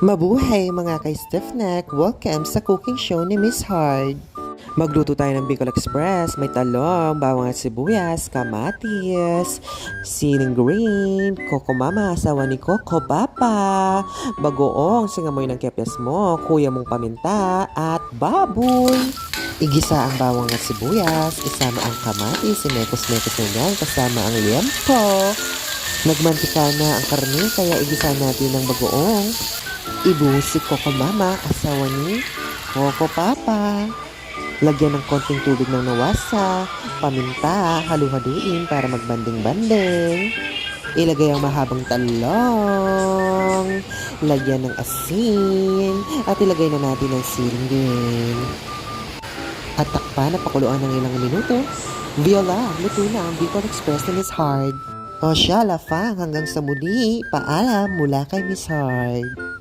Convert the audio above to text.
Mabuhay mga ka-stiffneck! Welcome sa cooking show ni Miss Hard. Magluto tayo ng Bicol Express. May talong, bawang at sibuyas, kamatis, siling green, Coco Mama, asawa ni Coco Papa, bagoong, singamoy ng kepyas mo, kuya mong paminta, at baboy. Igisa ang bawang at sibuyas, isama ang kamatis, sinekos-nekos na yan, kasama ang liempo. Nagmantika na ang karne, kaya igisa natin ng bagoong. Ibuhos si Coco Mama, asawa ni Coco Papa. Lagyan ng konting tubig ng nawasa, paminta, halu-haluin para magbanding-banding. Ilagay ang mahabang talong, lagyan ng asin, at ilagay na natin ang siling din. At takpan at pakuluan ng ilang minuto. Viola, luto na ang Bicol Express ni Miss Hard. O siya, Lafang, hanggang sa muli, paalam mula kay Miss Hard.